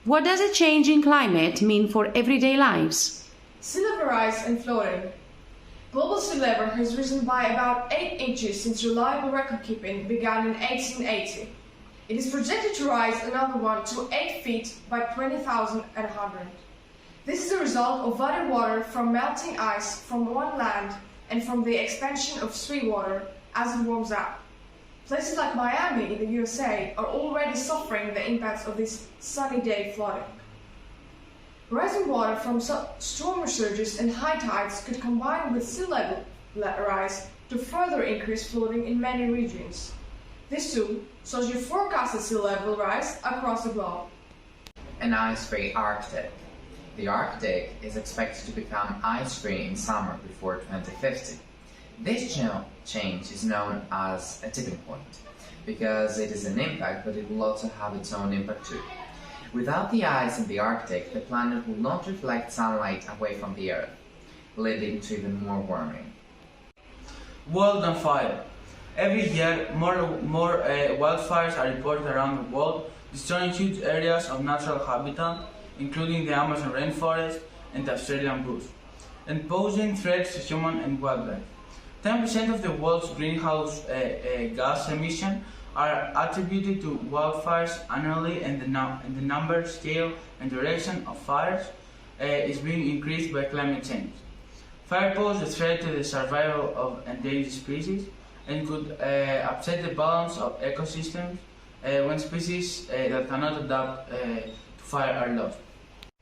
What does a change in climate mean for everyday lives? Sea level rise and flooding. Global sea level has risen by about 8 inches since reliable record keeping began in 1880. It is projected to rise another 1 to 8 feet by 20,100. This is a result of added water from melting ice from one land and from the expansion of seawater as it warms up. Places like Miami in the USA are already suffering the impacts of this sunny day flooding. Rising water from storm surges and high tides could combine with sea level rise to further increase flooding in many regions. This too shows you forecasted sea level rise across the globe. An ice-free Arctic. The Arctic is expected to become ice-free in summer before 2050. This change is known as a tipping point, because it is an impact, but it will also have its own impact too. Without the ice in the Arctic, the planet will not reflect sunlight away from the Earth, leading to even more warming. World on fire. Every year, more wildfires are reported around the world, destroying huge areas of natural habitat, including the Amazon rainforest and the Australian bush, and posing threats to human and wildlife. 10% of the world's greenhouse gas emissions are attributed to wildfires annually, and the number, scale, and duration of fires is being increased by climate change. Fire pose a threat to the survival of endangered species and could upset the balance of ecosystems when species that cannot adapt to fire are lost.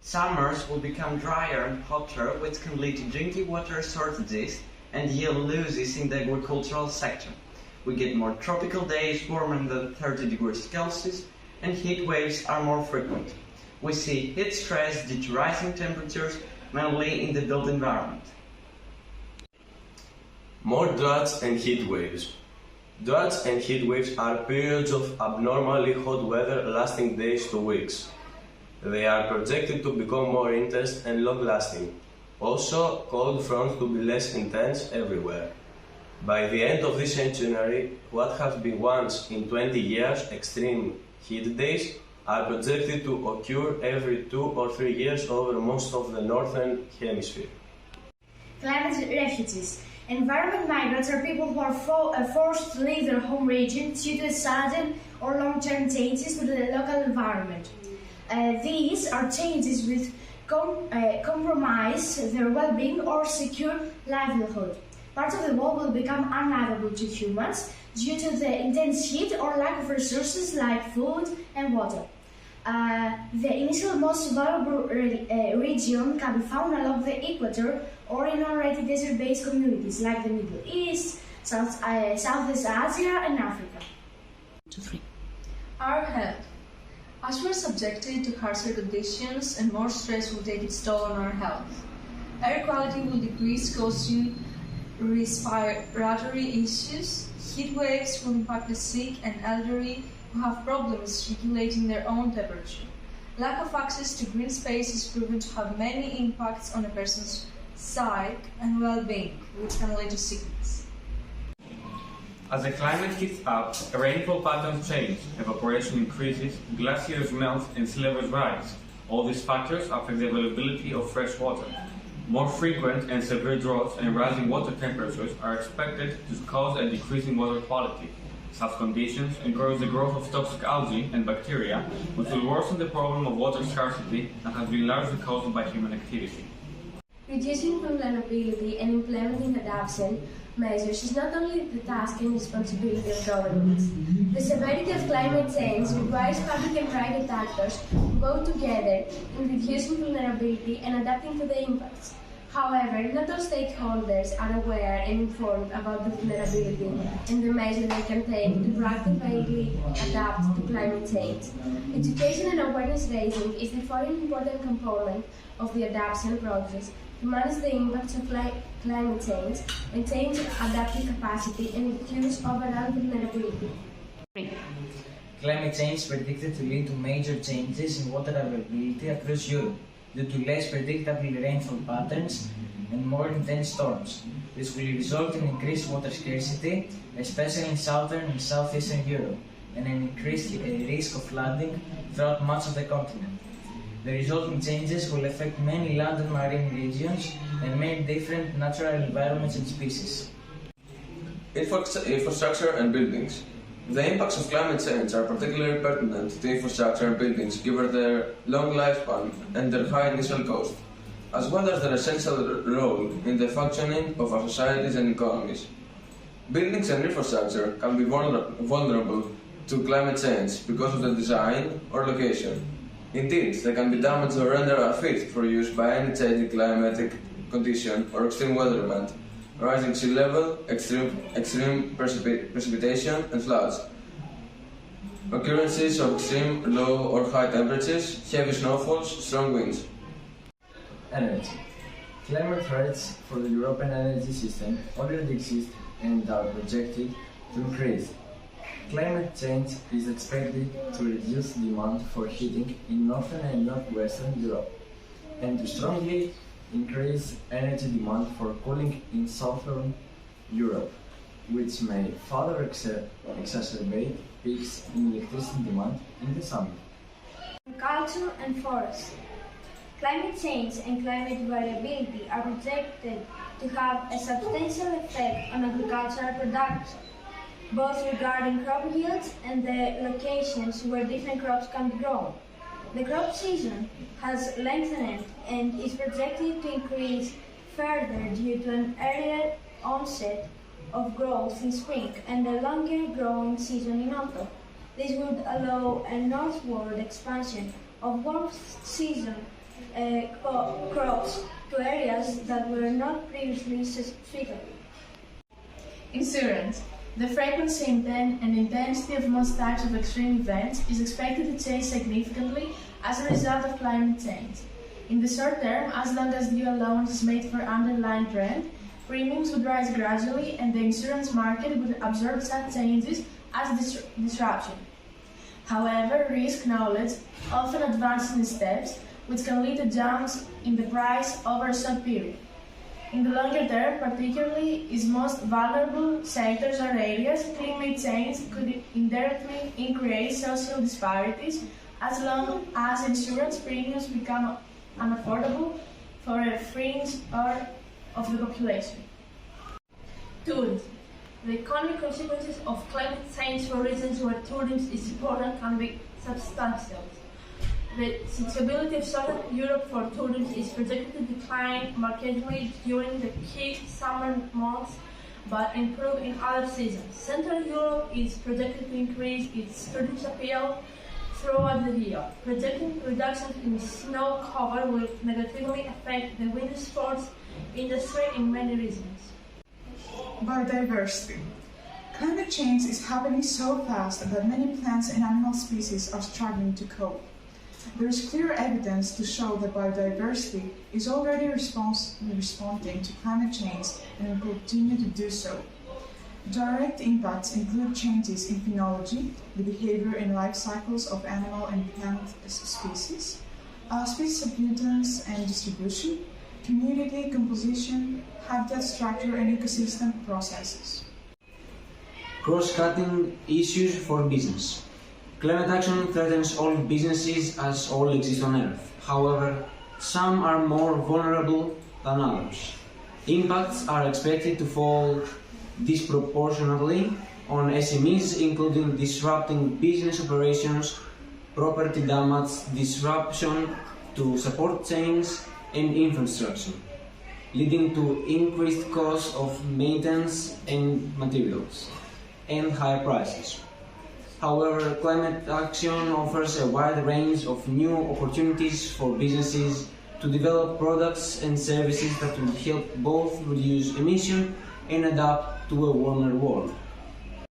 Summers will become drier and hotter, which can lead to drinking water shortages and yield losses in the agricultural sector. We get more tropical days warmer than 30 degrees Celsius, and heat waves are more frequent. We see heat stress due to rising temperatures, mainly in the built environment. More droughts and heat waves. Droughts and heat waves are periods of abnormally hot weather lasting days to weeks. They are projected to become more intense and long-lasting. Also, cold fronts to be less intense everywhere. By the end of this century, what has been once in 20 years extreme heat days are projected to occur every 2 or 3 years over most of the northern hemisphere. Climate refugees. Environment migrants are people who are forced to leave their home region due to sudden or long-term changes to the local environment. These are changes which compromise their well-being or secure livelihood. Parts of the world will become unlivable to humans due to the intense heat or lack of resources like food and water. The initial most vulnerable region can be found along the equator or in already desert-based communities like the Middle East, Southeast Asia and Africa. 2, 3. Our health. As we are subjected to harsher conditions and more stress will take its toll on our health. Air quality will decrease, causing respiratory issues. Heat waves will impact the sick and elderly who have problems regulating their own temperature. Lack of access to green space is proven to have many impacts on a person's psyche and well-being, which can lead to sickness. As the climate heats up, rainfall patterns change, evaporation increases, glaciers melt, and sea levels rise. All these factors affect the availability of fresh water. More frequent and severe droughts and rising water temperatures are expected to cause a decrease in water quality. Such conditions encourage the growth of toxic algae and bacteria, which will worsen the problem of water scarcity that has been largely caused by human activity. Reducing vulnerability and implementing adaptation measures is not only the task and responsibility of governments. The severity of climate change requires public and private actors to work together in reducing vulnerability and adapting to the impacts. However, not all stakeholders are aware and informed about the vulnerability and the measures they can take to proactively adapt to climate change. Education and awareness raising is the fourth important component of the adaptation process to manage the impacts of climate change, maintain adaptive capacity, and reduce overall vulnerability. Climate change is predicted to lead to major changes in water availability across Europe due to less predictable rainfall patterns and more intense storms. This will result in increased water scarcity, especially in southern and southeastern Europe, and an increased risk of flooding throughout much of the continent. The resulting changes will affect many land and marine regions and many different natural environments and species. Infrastructure and buildings. The impacts of climate change are particularly pertinent to infrastructure and buildings given their long lifespan and their high initial cost, as well as their essential role in the functioning of our societies and economies. Buildings and infrastructure can be vulnerable to climate change because of the design or location. Indeed, they can be damaged or rendered unfit for use by any changing climatic condition or extreme weather event, rising sea level, extreme precipitation and floods, occurrences of extreme low or high temperatures, heavy snowfalls, strong winds. Energy. Climate threats for the European energy system already exist and are projected to increase. Climate change is expected to reduce demand for heating in northern and northwestern Europe, and to strongly increase energy demand for cooling in southern Europe, which may further exacerbate peaks in electricity demand in the summer. Agriculture and forestry. Climate change and climate variability are projected to have a substantial effect on agricultural production, both regarding crop yields and the locations where different crops can be grown. The crop season has lengthened and is projected to increase further due to an earlier onset of growth in spring and a longer growing season in autumn. This would allow a northward expansion of warm season crops to areas that were not previously suitable. Insurance. The frequency and intensity of most types of extreme events is expected to change significantly as a result of climate change. In the short term, as long as due allowance is made for underlying trend, premiums would rise gradually and the insurance market would absorb such changes as disruption. However, risk knowledge often advances in steps which can lead to jumps in the price over a short period. In the longer term, particularly in most vulnerable sectors or areas, climate change could indirectly increase social disparities as long as insurance premiums become unaffordable for a fringe of the population. Tourism. The economic consequences of climate change for regions where tourism is important can be substantial. The suitability of Southern Europe for tourism is projected to decline markedly during the key summer months, but improve in other seasons. Central Europe is projected to increase its tourism appeal throughout the year. Projected reductions in snow cover will negatively affect the winter sports industry in many regions. Biodiversity. Climate change is happening so fast that many plants and animal species are struggling to cope. There is clear evidence to show that biodiversity is already responding to climate change and will continue to do so. Direct impacts include changes in phenology, the behavior and life cycles of animal and plant species, species abundance and distribution, community composition, habitat structure and ecosystem processes. Cross-cutting issues for business. Climate action threatens all businesses as all exist on Earth. However, some are more vulnerable than others. Impacts are expected to fall disproportionately on SMEs, including disrupting business operations, property damage, disruption to support chains and infrastructure, leading to increased costs of maintenance and materials, and higher prices. However, climate action offers a wide range of new opportunities for businesses to develop products and services that will help both reduce emissions and adapt to a warmer world.